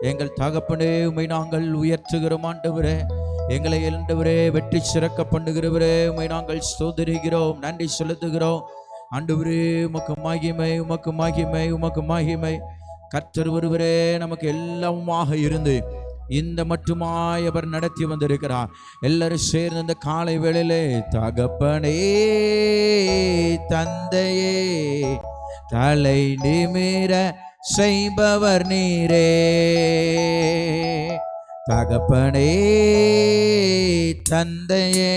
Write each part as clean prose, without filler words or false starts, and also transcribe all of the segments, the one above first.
எங்கள் தகப்பனே, உம்மை நாங்கள் உயர்த்துகிறோம் ஆண்டவரே. எங்களை ஆண்டவரே வெற்றி சிறக்க பண்ணுகிறவரே, உம்மை நாங்கள் ஸ்தோத்திரிக்கிறோம், நன்றி செலுத்துகிறோம் ஆண்டவரே. உமக்கு மகிமை, உமக்கு மகிமை, உமக்கு மகிமை. கர்த்தர் ஒருவரே நமக்கு எல்லாமுமாக இருந்து இந்த மட்டுமாய் அவர் நடத்தி வந்திருக்கிறார். எல்லாரும் சேர்ந்து இந்த காலை வேளையிலே தகப்பனே, தந்தையே, தலை நிமிர செய்பவர் நீரே. தகப்பனே, தந்தையே,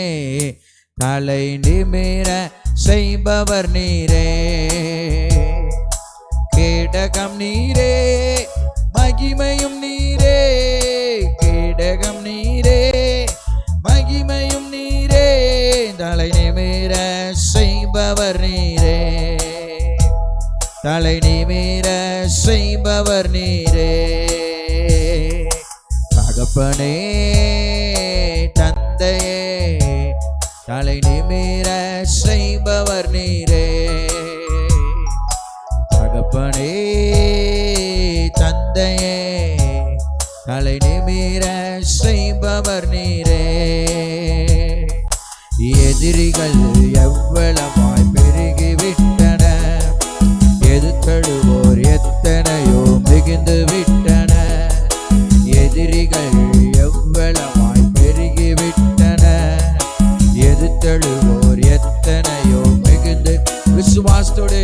தலை நிமிர செய்பவர் நீரே. கேடகம் நீரே, மகிமையும் நீரே. கேடகம் நீரே, மகிமையும் நீரே. தலை நிமிர செய்பவர் நீரே. தலை நிமிர செய்பவர் நீரே. தகப்பனே, தந்தையே, தலை நிமிர செய்பவர் நீரே. தகப்பனே, தந்தையே, தலை நிமிர செய்பவர் நீரே. எதிரிகள் எவ்வளவாய் பெருகிவிட்டன, எதிர்த்தழுவோர் எத்தனையோ மிகுந்து விட்டன. எதிரிகள் எவ்வளவாய் பெருகிவிட்டன, எதிர்த்தழுவோர் எத்தனையோ மிகுந்து. விசுவாசத்தோடு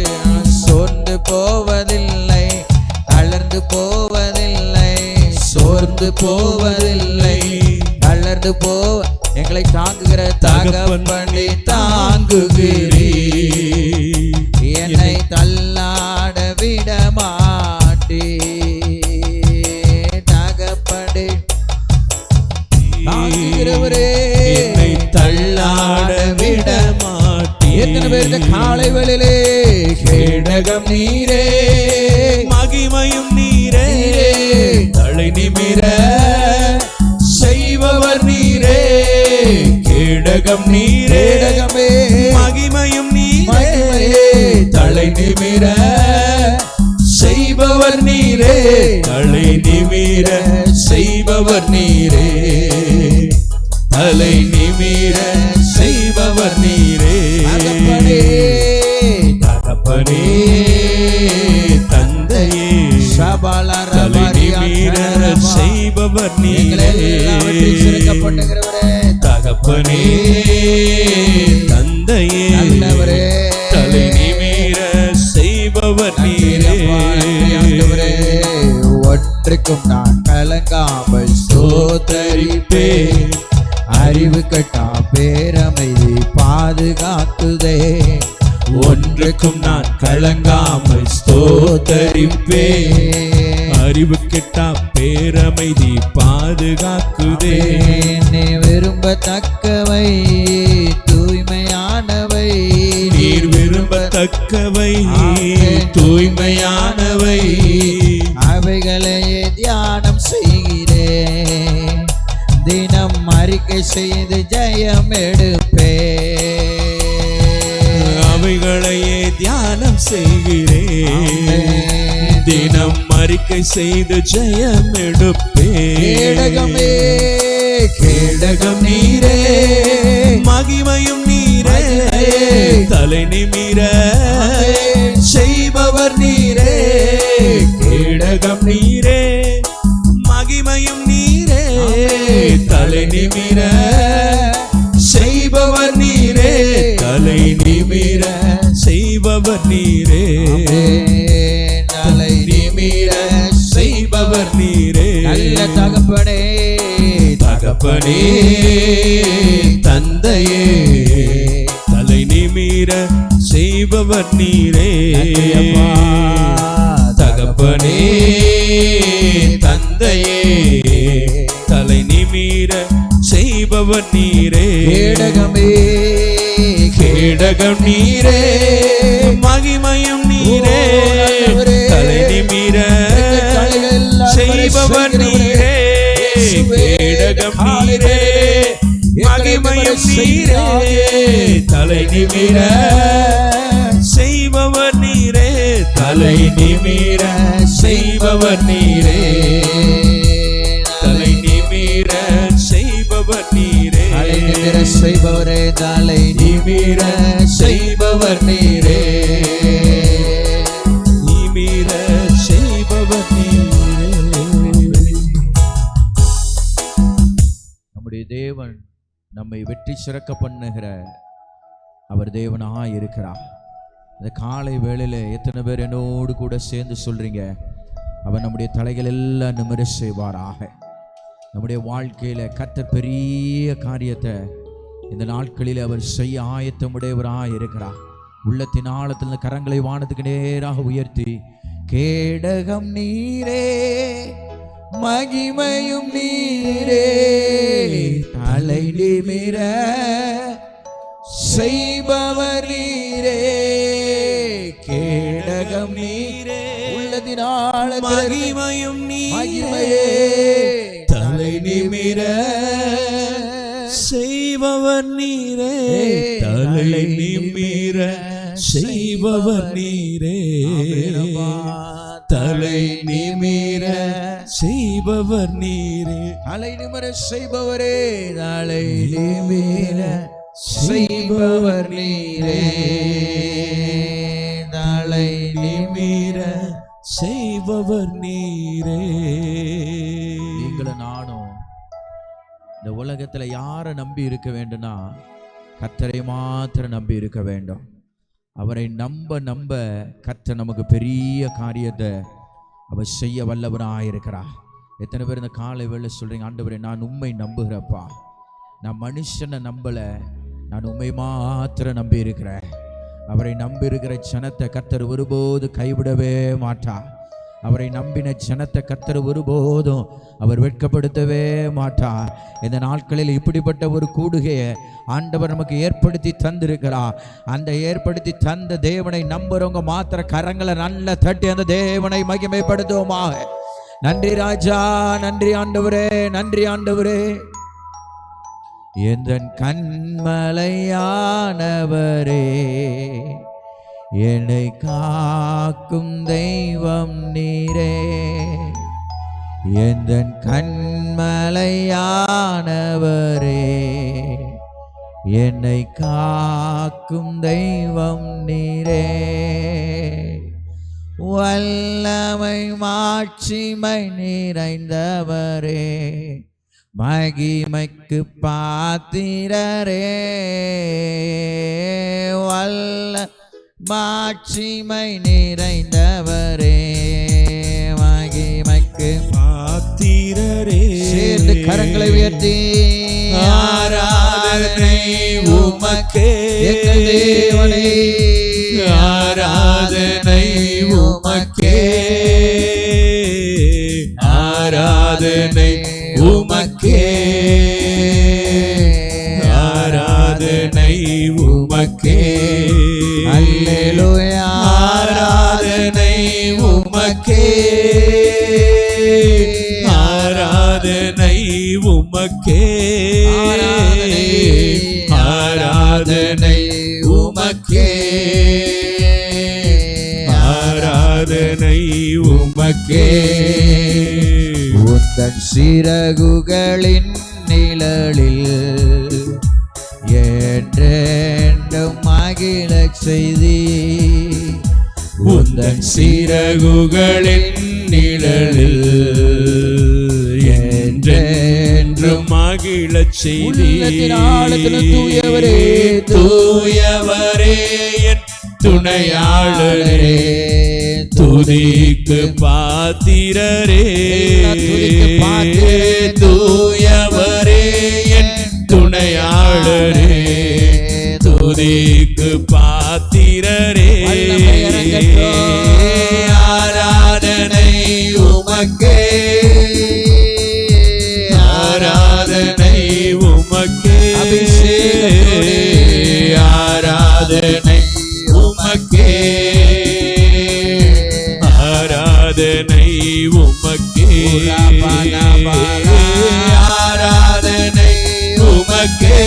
சோர்ந்து போவதில்லை, தளர்ந்து போவதில்லை, சோர்ந்து போவதில்லை, தளர்ந்து எங்களை தாங்குகிற தகப்பனே, தாங்குகிறீர். என்னை தள்ளாட விட மாட்டீர். தகப்பனே, தாங்குகிறவரே, என்னை தள்ளாட விட மாட்டீர். எத்தனை பேர் இந்த காலை வேளையிலே கேடகம் நீரே, மகிமையும் நீரே. தலை நிமிர செய்பவர் நீரே. கேடகம் நீரே, மகிமையும் நீரே. தலை நிமிர செய்பவர் நீரே. தலை நிமிர செய்பவர் நீரே. தலை நிமிர செய்பவர் நீரே. தகப்பனே, தந்தையே, தலை நிமிர செய்பவர் நீரே. தகப்பனே, தந்தையே, தலை நிமிர செய்பவர் நீரே. ஒன்றுக்கும் நான் கலங்காமல் ஸ்தோத்தரிப்பேன். அறிவு கட்டா பேரமைதி பாதுகாக்குதே. ஒன்றுக்கும் நான் கலங்காமல் ஸ்தோத்தரிப்பேன். அறிவு கெட்டா பேரமைதி பாதுகாக்குதே. நீ விரும்பத்தக்கவை தூய்மையானவை, நீர் விரும்பத்தக்கவை தூய்மையானவை. அவைகளையே தியானம் செய்கிறேன். தினம் அறிக்கை செய்து ஜெயம் எடுப்பேன். அவைகளையே தியானம் செய்கிறேன். தினம் அறிக்கை செய்து ஜெயம் எடுப்பேன். கேடகமே, கேடகம் நீரே, மகிமையும் நீரே. தலை நிமிர செய்பவர் நீரே. கேடகம் நீரே, மகிமையும் நீரே. தலை நிமிர செய்பவர் நீரே. தலை நிமிர செய்பவர் நீரே. தலை நிமிர செய்பவர் நீரே. நல்ல தகப்பனே, தகப்பனே, தந்தையே, தலை நிமிர செய்பவர் நீரே. தகப்பனே, தந்தையே, தலை நிமிர செய்பவர் நீரே. கேடகமே, கேடகம் நீரே, மகிமையும் நீரே. தலை நிமிர செய்பவர் நீரே. கேடகம் நீரே, மகிமையும் நீரே. தலை நிமிர செய்பவர் நீரே. தலை நிமிர செய்பவர் நீரே. நிமிர செய்பவர் நீரே, நிமிர செய்பவர் நீரே. நம்முடைய தேவன் நம்மை வெற்றி சிறக்க பண்ணுகிற அவர் தேவனாய் இருக்கிறார். இந்த காலை வேளையில எத்தனை பேர் என்னோடு கூட சேர்ந்து சொல்றீங்க, அவர் நம்முடைய தலைகள் எல்லாம் நிமிர செய்வாராக. நம்முடைய வாழ்க்கையில கர்த்தர் பெரிய காரியத்தை இந்த நாட்களில் அவர் செய்ய ஆயத்தமுடையவராய் இருக்கிறார். உள்ளத்தின் ஆழத்தில் கரங்களை வானத்துக்கு நேராக உயர்த்தி, கேடகம் நீரே மகிமையும் நீரே, தலை நிமிர செய்பவர் நீரே, கேடகம் நீரே, உள்ளதினால மகிமையும் மகிமையே, தலை நிமிர செய்பவர் நீரே, தலை நிமிர செய்பவர் நீரே, தலை நிமிர செய்பவர் நீரே, தலை நிமிர செய்பவரே, தலை நிமிர செய்பவர் நீரே, தலை நிமிர செய்பவர் நீரே. நீங்களும் நானும் இந்த உலகத்துல யாரை நம்பி இருக்க வேண்டும்னா கர்த்தரை மாத்திரம் நம்பி இருக்க வேண்டும். அவரை நம்ப நம்ப கர்த்தர் நமக்கு பெரிய காரியத்தை அவர் செய்ய வல்லவராயிருக்கிறார். எத்தனை பேர் இந்த காலை வேளை சொல்றீங்க, ஆண்டவரே நான் உம்மை நம்புகிறப்பா, நான் மனுஷனை நம்பலை, நான் உம்மை மாத்திரம் நம்பி இருக்கிறேன். அவரை நம்பி இருக்கிற ஜனத்தை கர்த்தர் ஒருபோது கைவிடவே மாட்டார். அவரை நம்பின ஜனத்தை கர்த்தர் ஒருபோதும் அவர் வெட்கப்படுத்தவே மாட்டார். இந்த நாட்களில் இப்படிப்பட்ட ஒரு கூடுகையை ஆண்டவர் நமக்கு ஏற்படுத்தி தந்திருக்கிறார். அந்த ஏற்படுத்தி தந்த தேவனை நம்புறவங்க மாத்திர கரங்களை நல்ல தட்டி அந்த தேவனை மகிமைப்படுத்துவோமாக. நன்றி ராஜா, நன்றி ஆண்டவரே, நன்றி ஆண்டவரே. எந்தன் கண்மலையானவரே, என்னை காக்கும் தெய்வம் நீரே, எந்தன் கண்மலையானவரே, என்னை காக்கும் தெய்வம் நீரே, வல்லமை மாட்சிமை நிறைந்தவரே, மகிமைக்கு பாத்திரரே, வல்ல மாட்சிமை நிறைந்தவரே, மகிமைக்கு பாத்திரரே. சேர்ந்து கரங்களை உயர்த்தி ஆராதனை உமக்கே, எங்கள் தேவனே, ஆராதனை உமக்கே, ஆராதனை உமக்கே, ஆராதனை உமக்கே, அல்லேலூயா, ஆராதனை உமக்கே, ஆராதனை உமக்கே, ஆராதனை உமக்கே, ஆராதனை உமக்கே. உந்தன் சிறகுகளின் நிழலில் என்றென்றும் மகிழச் செய்தி, உந்தன் சிறகுகளின் நிழலில் என்றென்றும் மகிழச் செய்தி. தூயவரே, தூயவரே என் துணையாளரே, துதிக்கு பாத்திரரே, தூயவரே என் துணையாளரே, துதிக்கு பாத்திரரே, ஆராதனை உமக்கே, ஆராதனை உமக்கே, ஆராதனை உமக்கே, ஆராதனை உமக்கே, ஆராதனை உமக்கே,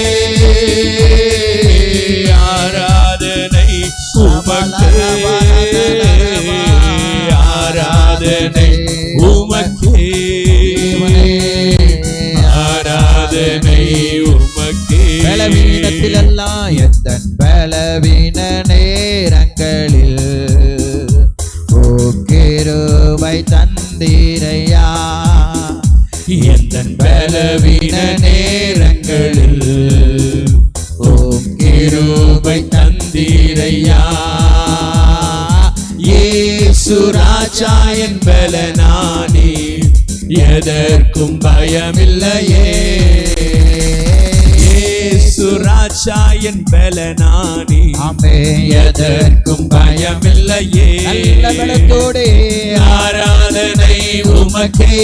ஆராதனை உமக்கே, ஆராதனை உமக்கே, ஆராதனை உமக்கே. பலவீனத்திலெல்லாம் எந்தன் தந்தீரையா, எந்த பலவீன நேரங்களில் ஓம் கிருபை தந்தீரையா. இயேசு ராஜா என் பலனானி, எதற்கும் பயமில்லையே. இயேசு ராஜா என் பலனானி, எதற்கும் பயமில்லையே. நல்ல பலத்தோடே ஆராதனை உமக்கே,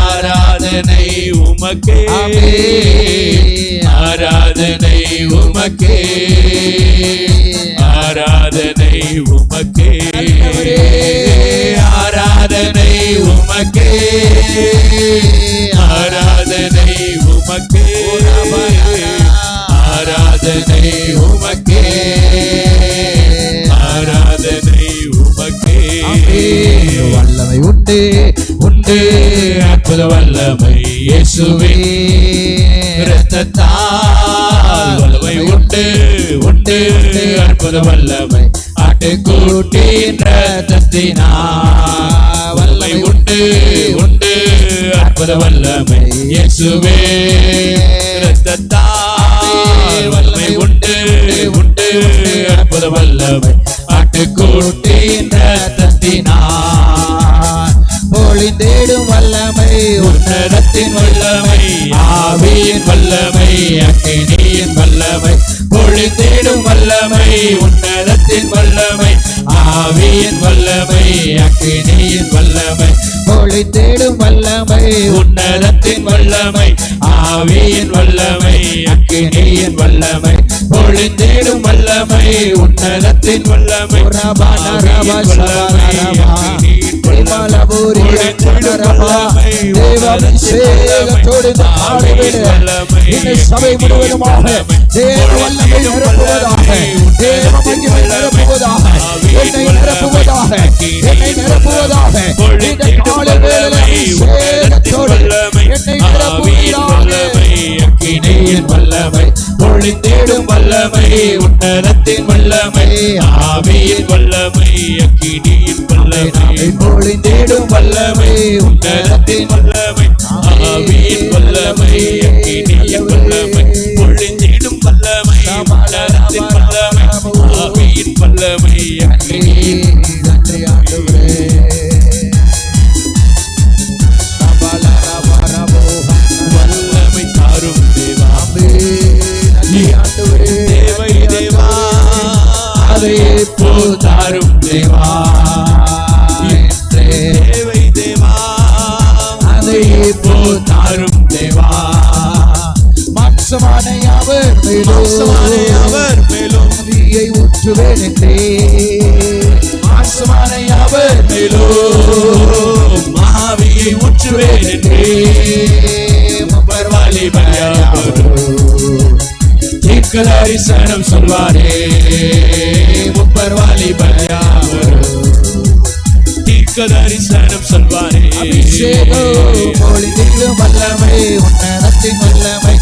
ஆராதனை உமக்கே, ஆராதனை உமக்கே, ஆராதனை உமக்கே, ஆராதனை உமக்கே, ஆராதனை உமக்கே, ஆராதனை உமக்கே, ஆராதனை உமக்கே. வல்லமை உண்டு உண்டு, அற்புத வல்லமை இயேசுவே இரத்தத்தால். வல்லமை உண்டு உண்டு, அற்புத வல்லமை ஆட்டுக்குட்டியின் இரத்தத்தினால். வல்லமை உண்டு உண்டு, அற்புத வல்லமை இயேசுவே இரத்தத்தால். வல்லமை உண்டு உண்டு, அற்புத வல்லமை ஆட்டுக்குட்டியின் இரத்தத்தினால். பொழிந்திடும் வல்லமை உன்னதத்தின் வல்லமை, ஆவியின் வல்லமை அக்கினியின் வல்லமை. பொழிந்திடும் வல்லமை உன்னதத்தின் வல்லமை, ஆவியின் வல்லமை அக்கினியின் வல்லமை. பொழிந்திடும் வல்லமை உன்னதத்தின் வல்லமை, ஆவியின் வல்லமை அக்கினியின் வல்லமை. பொழிந்திடும் வல்லமை உன்னதத்தின் வல்லமை, சபை முழுவதுமாக தேவ வல்லமை நிரப்புவதாக, தேவ மகிமை நிரப்புவதாக, என்னை நிரப்புவதாக, என்னை நிரப்புவதாக. இந்த காலை வேளையிலே அபிஷேகத்தோடு என்னை நிரப்புவதாக. அக்கினியின் வல்லமை, பொழிந்திடும் வல்லமை உன்னதத்தின் வல்லமை, ஆவியின் வல்லமை அக்கினியின் வல்லமை. பொழிந்திடும் வல்லமை உன்னதத்தின் வல்லமை, ஆவியின் வல்லமை அக்கினியின் வல்லமை. பொழிந்திடும் வல்லமை உன்னதத்தின் வல்லமை, ஆவியின் வல்லமை அக்கினியின் வல்லமை தாரும் தேவா. தேவை தேவா, அதை போ தாரும் தேவா. தேவை தேவா, அதை போ தாரும் தேவா. மாம்சமான அவர் மேலும் நீயை ஊற்றுவேன் என்றே. மாம்சமான அவர் மேலும் மாவியை ஊற்றுவேன் என்றே. பரவாலி தீர்க்கதரிசனம் சொல்வாரே. முப்பர்வாலி தீர்க்கதரிசனம் சொல்வாரே. அபிஷேகம் பொழிந்திடும் வல்லமை உன்னதத்தின் வல்லமை,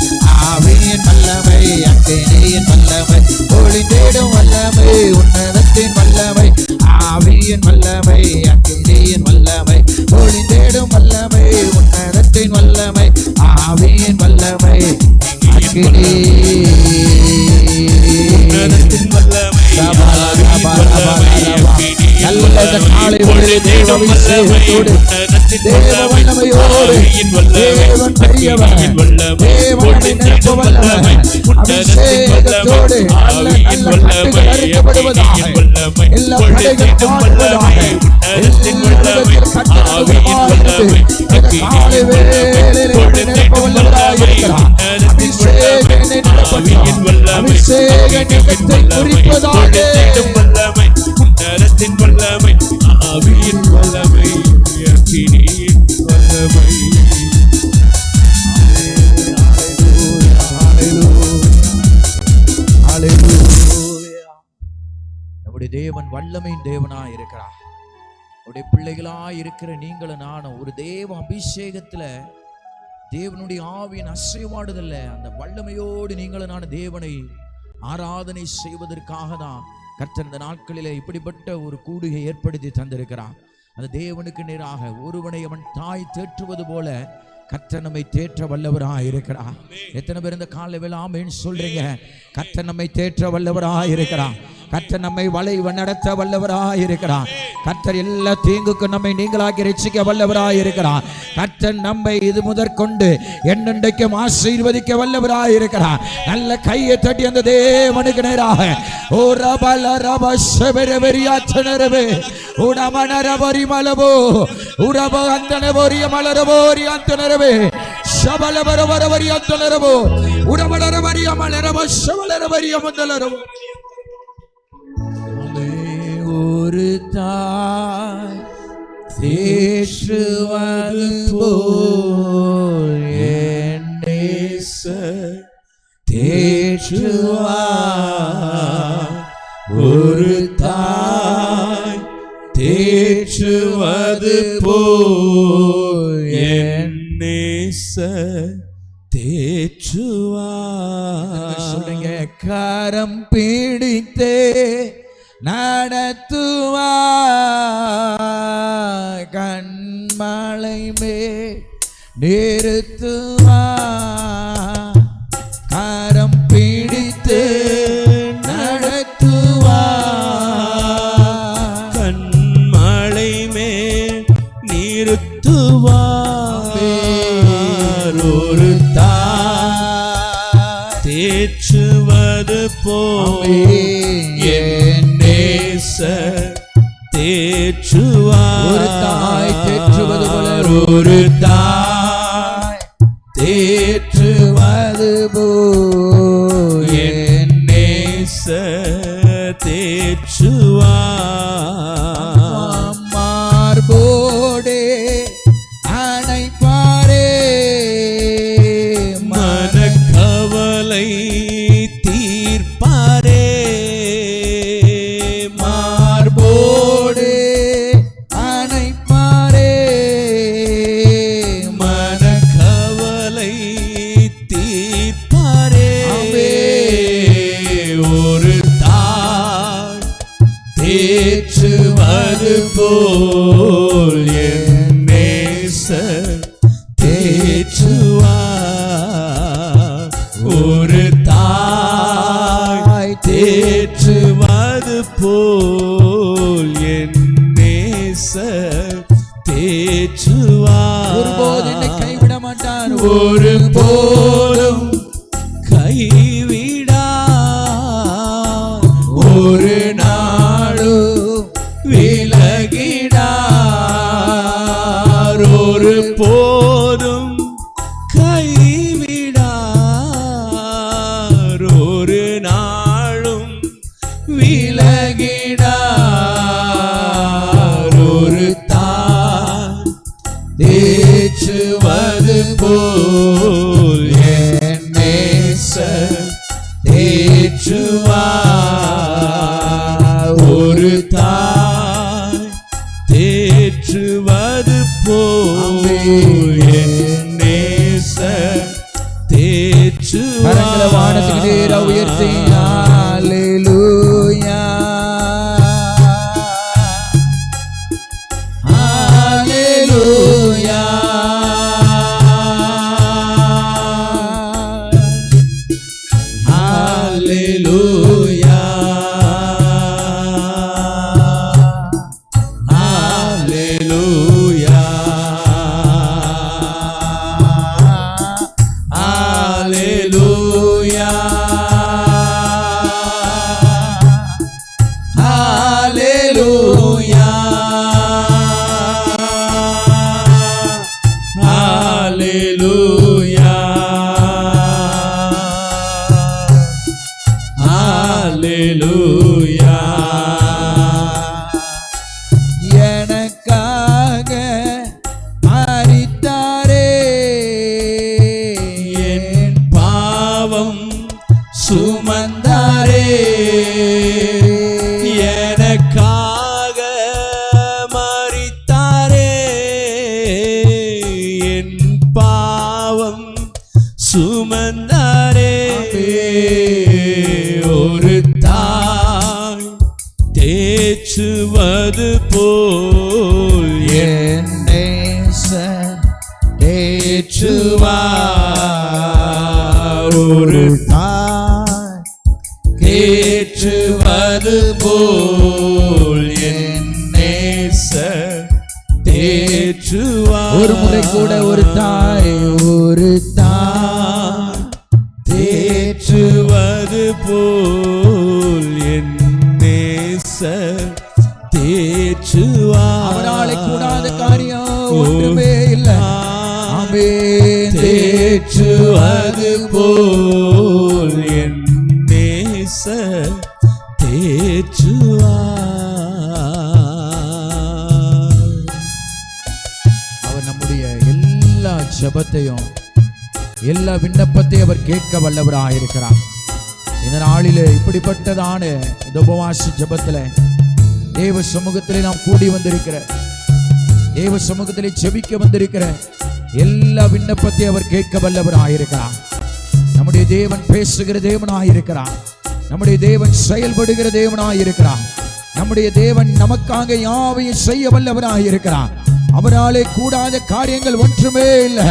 ஆவியின் வல்லமை அக்கினியின் வல்லமை. பொழிந்திடும் வல்லமை உன்னதத்தின் வல்லமை, ஆவியின் வல்லமை அக்கினியின் வல்லமை. பொழிந்திடும் வல்லமை உன்னதத்தின் வல்லமை, ஆவியின் வல்லமை அக்கினி உன்னதத்தின் வல்லமை, நல்ல காலை தேவ அபிஷேகத்தோடு, தேவ வல்லமையோடு, தேவன் பெரியவர், தேவன் நிரப்ப வல்லவர். அபிஷேகத்தோடு நல்ல நல்ல கட்டுகள் அறுக்கப்படுவதாக, எல்லா தடைகள் மாறுவதாக, எல்லாவிதத்தில் கட்டுகளுமாயிருந்து இந்த காலை வேளையிலே நிரப்ப வல்லவராய் இருக்கிறார். அபிஷேகம் என்னை நிரப்பட்டும், அபிஷேகம் நிமித்தை குறிப்பதாக. உன்னதத்தின் வல்லமை, ஆவியின் வல்லமை அக்கினியின் வல்லமை. நம்முடைய தேவன் வல்லமையின் தேவனாய் இருக்கிறார். அவருடைய பிள்ளைகளாய் இருக்கிற நீங்களும் நானும் ஒரு தேவ அபிஷேகத்துல, தேவனுடைய ஆவியின் அசைவாடுதல்ல, அந்த வல்லமையோடு நீங்களும் நானும் தேவனை ஆராதனை செய்வதற்காக தான் கர்த்தர் இந்த நாட்களிலே இப்படிப்பட்ட ஒரு கூடுகை ஏற்படுத்தி தந்திருக்கிறார். அந்த தேவனுக்கு நேராக ஒருவனை அவன் தாய் தேற்றுவது போல கர்த்தர் நம்மை தேற்ற வல்லவராய் இருக்கிறார். எத்தனை பேர் இந்த காலை வேளை ஆமென் சொல்றீங்க? கர்த்தர் நம்மை தேற்ற வல்லவராய் இருக்கிறார். கர்த்தர் நம்மை வளைவு நடத்த வல்லவராய் இருக்கிறார். கர்த்தர் எல்லா தீங்குக்கும் நம்மை நீங்களாக்கி ரட்சிக்க வல்லவராய் இருக்கிறார். கர்த்தர் நம்மை இது முதற்கொண்டு என்னென்றைக்கும் ஆசீர்வதிக்க வல்லவராய் இருக்கிறார். நல்ல கையை தட்டி அந்த தேவனுக்கு நேராக ஓ ரபல ரப ஷபரவரியாச்சனரவே உடமனரவரி மலபோ உரப அந்தனவரிய மலரவோரி அந்தனரவே ஷபலவரவரி அந்தனரவோ உடமனரவரிய மலரவ ஷபலரவரிய மந்தலரவோ. ஒரு தாய் தேற்றுவது போல் என் நேசர் தேற்றுவார். ஒரு தாய் தேற்றுவது போல் என் நேசர் தேற்றுவார். சொல்லுங்க. கரம் பிடித்தே நடத்துவார், கண்மலை மேல் நிறுத்துவார். கரம் பிடித்து நடத்துவார், கண்மலை மேல் நிறுத்துவார். ஒரு தாய் தேற்றுவது போல் தேற்றுவார். ஒரு தாய் தேற்றுவது போல ஒரு தாய் தேற்றுவது போல் என் நேசர் தேற்றுவார். மார்போடே அணைப்பாரே, மனக்கவலை தீர்ப்பாரே. மார்போடே அணைப்பாரே, மனக்கவலை தீர்ப்பாரே. ஒரு தாய் தேற்றுவது போல் என் நேசர் தேற்றுவார். ஒரு தாய் தேற்றுவது போல் என் நேசர் தேற்றுவார். ஒருபோதும் என்னை கைவிட மாட்டார், ஒரு போதும் கைவிடார். ஒரு நாளும் விலகிடார். ஒரு போதும் கைவிடார். ஒரு நாளும் விலகிடார். ஒரு தாய் தேற்றுவது போல் என் நேசர் தேற்றுவார். ஒரு தாய் தேற்றுவது போல் என் நேசர் தேற்றுவார். வானத்துக்கு நேரா உயர்த்தி ஹல்லேலூயா ஹல்லேலூயா ஹல்லேலூயா ஹல்லேலூயா ஹல்லேலூயா ஹல்லேலூயா ஹல்லேலூயா ஹல்லேலூயா. எனக்காக மரித்தாரே, என் பாவம் சுமந்தாரே. எனக்காக மரித்தாரே, என் பாவம் சுமந்தாரே. ஒரு தாய் தேற்றுவது போல் நேசர் தேற்றுவார். ஒரு தாய் தேற்றுவது போல் என் நேசர் தேற்றுவார். ஒரு முறை கூட ஒரு தாய் தேற்றுவது போல் என் நேசர் தேற்றுவார். அவராலே கூடாத காரியம் ஒன்றுமே இல்லை. ஆமென். தேற்றுவது போல் என் நேசர் தேற்றுவார். அவர் நம்முடைய எல்லா ஜெபத்தையும் எல்லா விண்ணப்பத்தையும் அவர் கேட்க வல்லவராயிருக்கிறார். இந்த நாளிலே இப்படிப்பட்டதான இந்த உபவாச ஜெபத்திலே தேவ சமூகத்திலே நாம் கூடி வந்திருக்கிற, தேவ சமூகத்திலே ஜெபிக்க வந்திருக்கிற எல்லா விண்ணப்பத்தையும் அவர் கேட்க வல்லவராயிருக்கிறார். நம்முடைய தேவன் பேசுகிற தேவனாயிருக்கிறார். நம்முடைய தேவன் செயல்படுகிற தேவனாயிருக்கிறார். நம்முடைய தேவன் நமக்காக யாவையும் செய்ய வல்லவராயிருக்கிறார். அவராலே கூடாத காரியங்கள் ஒன்றுமே இல்லை.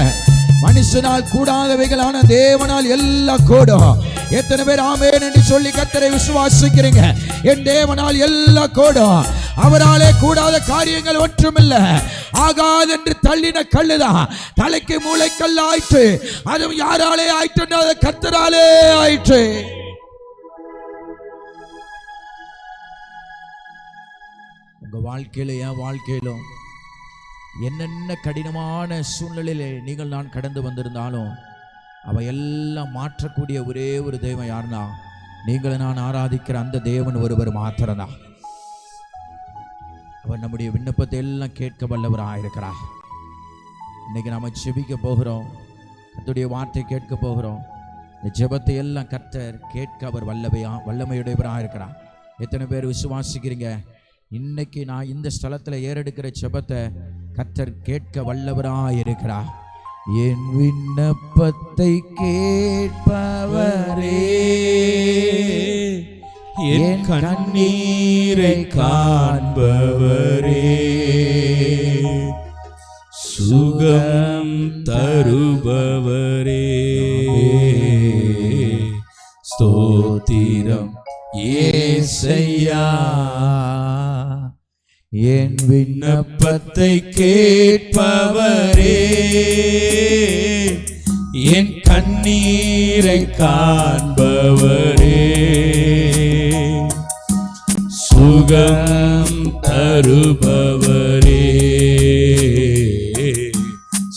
மனுஷனால் கூடாதவைகளான தேவனால் எல்லாம் கூடும். எத்தனை பேர் ஆமென் என்று சொல்லி கர்த்தரை விசுவாசிக்கிறீங்க? என் தேவனால் எல்லாம் கூடும். அவராலே கூடாத காரியங்கள் ஒன்றுமில்லை. ஆகாது என்று தள்ளின கல்லுதான் தலைக்கு மூளைக்கல் ஆயிற்று. அதுவும் யாராலே ஆயிற்று? அது கர்த்தராலே ஆயிற்று. உங்க வாழ்க்கையில, என் வாழ்க்கையிலும் என்னென்ன கடினமான சூழ்நிலையிலே நீங்கள் நான் கடந்து வந்திருந்தாலும் அவை எல்லாம் மாற்றக்கூடிய ஒரே ஒரு தெய்வம் யாருன்னா, நீங்களை நான் ஆராதிக்கிற அந்த தேவன் ஒருவர் மாத்திரம்தான். அவர் நம்முடைய விண்ணப்பத்தை எல்லாம் கேட்க வல்லவராயிருக்கிறார். இன்னைக்கு நாம ஜெபிக்க போகிறோம், கர்த்தருடைய வார்த்தை கேட்க போகிறோம். இந்த ஜெபத்தை எல்லாம் கர்த்தர் கேட்க அவர் வல்லமையுடையவராக இருக்கிறார். எத்தனை பேர் விசுவாசிக்கிறீங்க? இன்னைக்கு நான் இந்த ஸ்தலத்தில் ஏறெடுக்கிற ஜெபத்தை கர்த்தர் கேட்க வல்லவராய் இருக்கிறார். என் விண்ணப்பத்தை கேட்பவரே, என் கண்ணீரை காண்பவரே, சுகம் தருபவரே, ஸ்தோத்திரம் ஏசையா. என் விண்ணப்பத்தை கேட்பவரே, என் கண்ணீரை காண்பவரே, சுகம் தருபவரே,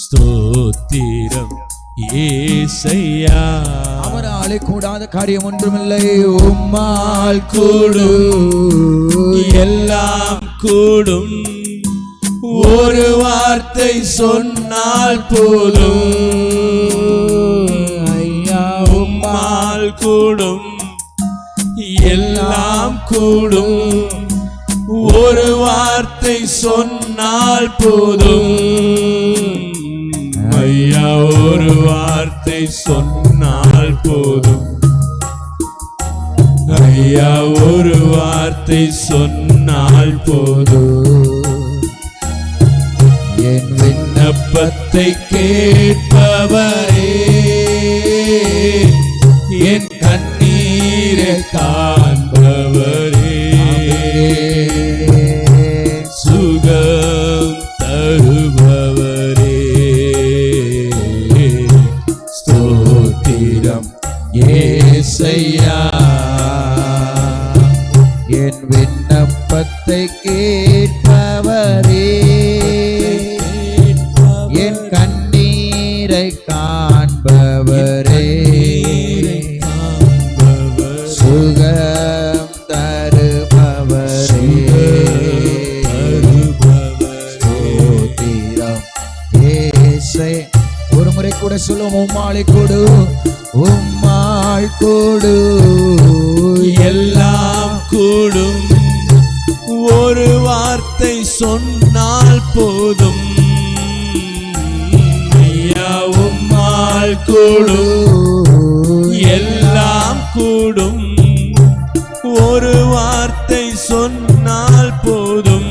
ஸ்தோத்திரம் ஏசையா. அவராலே கூடாத காரியம் ஒன்றுமில்லை. உம்மால் கூடும் எல்லாம் கூடும், ஒரு வார்த்தை சொன்னால் போதும். ஐயா உம்மால் கூடும், எல்லாம் கூடும், ஒரு வார்த்தை சொன்னால் போதும். ஐயா ஒரு வார்த்தை சொன்னால் போதும். ஐயா ஒரு வார்த்தை சொன்னால் போதும். என் விண்ணப்பத்தை கேட்பவரே, என் கண்ணீரை காண்பவரே, சுகம் தருபவரே, ஸ்தோத்திரம் ஏசையா. என் விண்ணப்பத்தை கேட்பவரே, என் கண்ணீரை காண்பவரே, சுகம் தருபவரே, ஸ்தோத்திரம் ஏசை. ஒரு முறை கூட சொல்லுவோம், உம்மாளை கொடு, உம்மாள் கொடு, எல்லாம் கூடும், ஒரு வார்த்தை சொன்னால் போதும். ஐயா உம்மால் கூடும், எல்லாம் கூடும், ஒரு வார்த்தை சொன்னால் போதும்.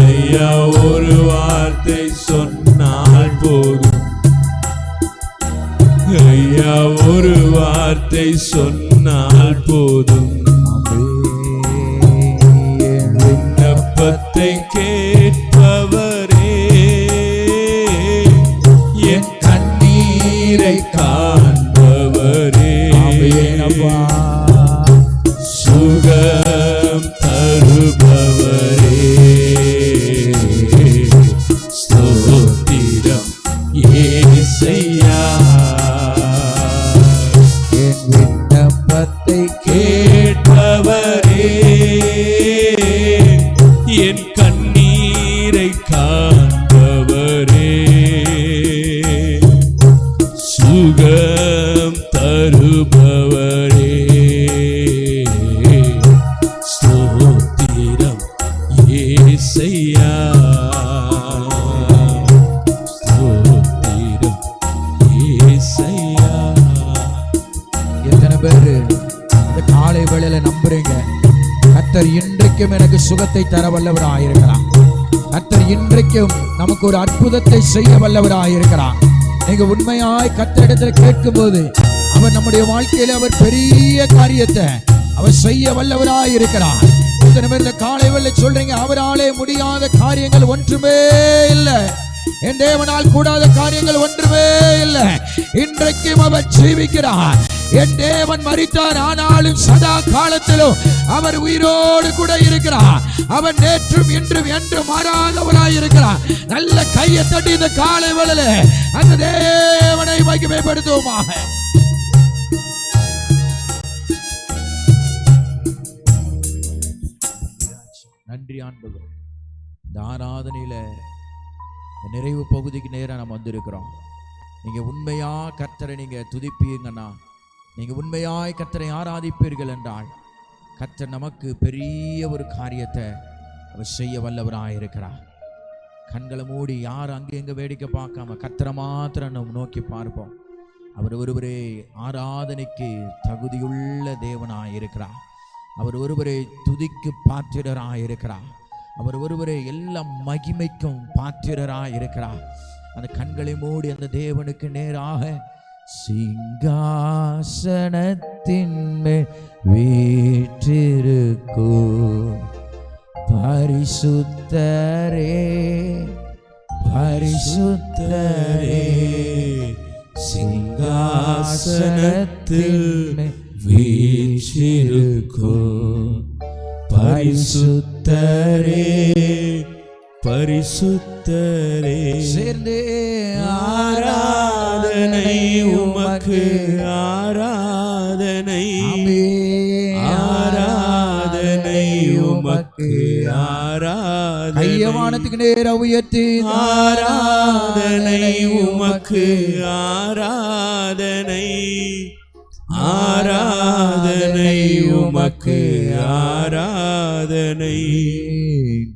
ஐயா ஒரு வார்த்தை சொன்னால் போதும் ஐயா, ஒரு வார்த்தை சொன்னால் போதும். விண்ணப்பத்தை கேட்பவரே, என் கண்ணீரை காண்பவரே, சுகம் தருபவரே, ஸ்தோத்திரம் இயேசையா. என் விண்ணப்பத்தை கேட்பவரே, என் கண்ணீரை காண்பவரே, சுகம் தருபவரே, ஸ்தோத்திரம் இயேசையா, ஸ்தோத்திரம் இயேசையா. எத்தனை பேரு இந்த காலை வேளையில நம்புறீங்க கர்த்தர் இன்றைக்கும் எனக்கு சுகத்தை தர வல்லவராயிருக்கிறார். கர்த்தர் இன்றைக்கும் நமக்கு ஒரு அற்புதத்தை செய்ய வல்லவராயிருக்கிறார். நீங்க உண்மையாய் கர்த்தரிடத்தில் கேட்கும் போது அவர் நம்முடைய வாழ்க்கையில அவர் பெரிய காரியத்தை அவர் செய்ய வல்லவராயிருக்கிறார். இத்தனை பேர் இந்த காலை வேளையில சொல்றீங்க அவராலே முடியாத காரியங்கள் ஒன்றுமே இல்லை, என் தேவனால் கூடாத காரியங்கள் ஒன்றுமே இல்லை. இன்றைக்கும் அவர் ஜீவிக்கிறார். என் தேவன் மரித்தார், ஆனாலும் சதா காலத்திலும் அவர் உயிரோடு கூட இருக்கிறார். அவர் நேற்றும் இன்றும் என்றும் மாறாதவராயிருக்கிறார். நல்ல கையை தட்டி இந்த காலை வேளையிலே அந்த தேவனை மகிமைப்படுத்துவோமாக. நன்றி ஆண்டவரே. இந்த ஆராதனையில நிறைவு பகுதிக்கு நேரம் நம்ம வந்திருக்கிறோம். நீங்க உண்மையா கர்த்தரை நீங்க துதிப்பீங்கன்னா, நீங்க உண்மையாய் கர்த்தரை ஆராதிப்பீர்கள் என்றால் கர்த்தர் நமக்கு பெரிய ஒரு காரியத்தை அவர் செய்ய வல்லவராயிருக்கிறார். கண்களை மூடி யார் அங்கே எங்க வேடிக்கை பார்க்காம கர்த்தரை மாத்திரம் நம்ம நோக்கி பார்ப்போம். அவர் ஒருவரே ஆராதனைக்கு தகுதியுள்ள தேவனாயிருக்கிறார். அவர் ஒருவரே துதிக்கு பாத்திரராயிருக்கிறார். அவர் ஒருவரே எல்லா மகிமைக்கும் பாத்திரராயிருக்கிறார். அந்த கண்களை மூடி அந்த தேவனுக்கு நேராக சிங்காசனத்தின் மேல் வீற்றிருக்கும் பரிசுத்தரே, பரிசுத்தரே, சிங்காசனத்தில் வீற்றிருக்கும் பரிசுத்தரே, பரிசுத்தரே. சேர்ந்தே ஆராதனை உமக்கு, ஆராதனை, ஆராதனை உமக்கு, ஆராதனை. கையவானத்துக்கு நேர உயர்த்தி ஆராதனை உமக்கு, ஆராதனை, ஆராதனை உமக்கு, ஆராதனை.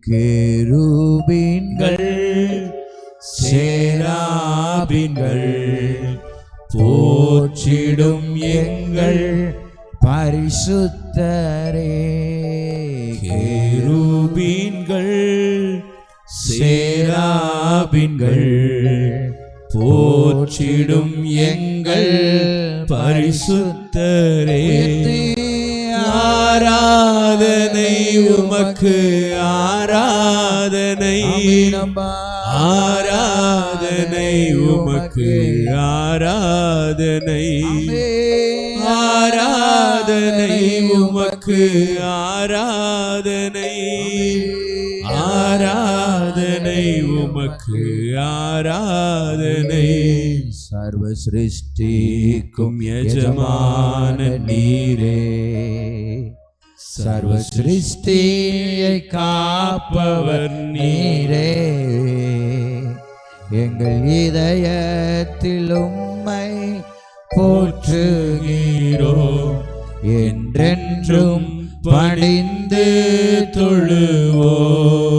கேருபீன்கள் சேராபீன்கள் போற்றிடும் எங்கள் பரிசுத்தரே. கேருபீன்கள் சேராபீன்கள் போற்றிடும் எங்கள் பரிசுத்தரே. ஆராதனை உமக்கு, ஆராதனை, ஆராதனை உமக்கு, ஆராதனை, ஆராதனை உமக்கு, ஆராதனை, ஆராதனை உமக்கு, ஆராதனை. சர்வ சிருஷ்டிக்கும் எஜமான நீரே, சர்வ சிருஷ்டியை காப்பவர் நீரே. எங்கள் இதயத்தில் உம்மை போற்றுகிறோம், என்றென்றும் பணிந்து தொழுவோம்.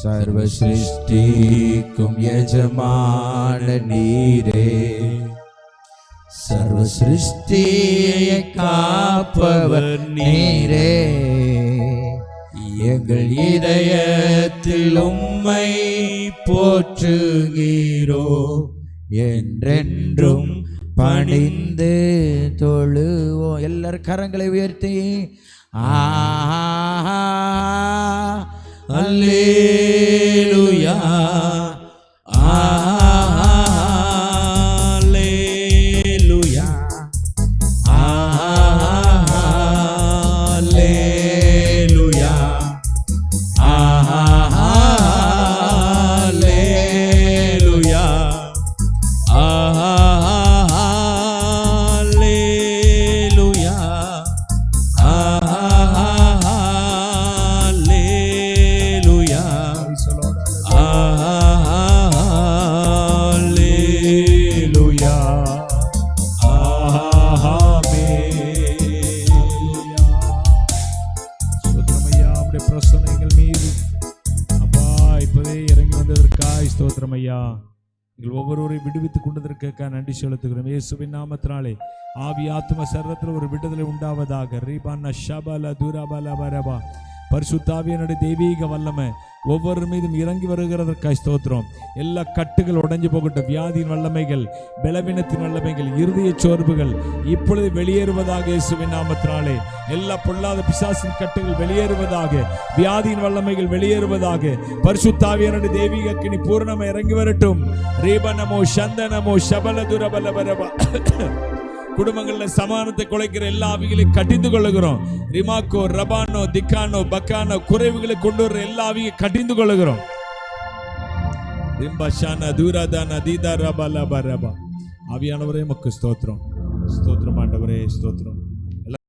சர்வ சிருஷ்டிக்கும் எஜமான நீரே, சர்வ சிருஷ்டியை காப்பவர் நீரே. எங்கள் இதயத்தில் உம்மை போற்றுகிறோம், என்றென்றும் பணிந்து தொழுவோம். எல்லாரும் கரங்களை உயர்த்தி அல்லேலூயா அல்லேலூயா அல்லேலூயா அல்லேலூயா அல்லேலூயா அல்லேலூயா அல்லேலூயா ஸ்தோத்திரமையா, உம்முடைய பிரசன்னம் எங்கள் மீது அப்பா இப்பவே இறங்கி வந்ததற்காய் ஸ்தோத்திரமையா. எங்கள் ஒவ்வொருவரையும் விடுவித்துக் கொண்டதற்காக நன்றி செலுத்துகிறோம். இயேசுவின் நாமத்தினாலே ஆவி ஆத்ம சரீரத்தில் ஒரு விடுதலை உண்டாவதாக. ரீபான ஷபல துரபல பரபா. பரிசுத்தாவியனுடைய தெய்வீக வல்லமை ஒவ்வொரு மீதும் இறங்கி வருகிறதற்காய் ஸ்தோத்திரம். எல்லா கட்டுகள் உடைஞ்சு போகட்டும். வியாதியின் வல்லமைகள், பலவீனத்தின் வல்லமைகள், இருதய சோர்வுகள் இப்பொழுது வெளியேறுவதாக. இயேசுவின் நாமத்தினாலே எல்லா பொல்லாத பிசாசின் கட்டுகள் வெளியேறுவதாக. வியாதியின் வல்லமைகள் வெளியேறுவதாக. பரிசுத்தாவியனுடைய தெய்வீக அக்கினி பூரணமாக இறங்கி வரட்டும். ரீபனமோ சந்தனமோ ஷபல துரபல பரபா. குடும்பங்களில் சமானத்தை குலைக்கிற எல்லா ஆவிகளையும் கட்டிந்து கொள்ளுகிறோம். ரிமாக்கோ ரபானோ திக்கானோ பக்கானோ குறைவுகளை கொண்டு வர எல்லா ஆவியை கட்டிந்து கொள்ளுகிறோம். ரிம்பஷான தூராதான தீதா ரபா லபா ரபா. ஆவியானவரே உமக்கு ஸ்தோத்திரம். ஸ்தோத்திரம் ஆண்டவரே, ஸ்தோத்திரம்.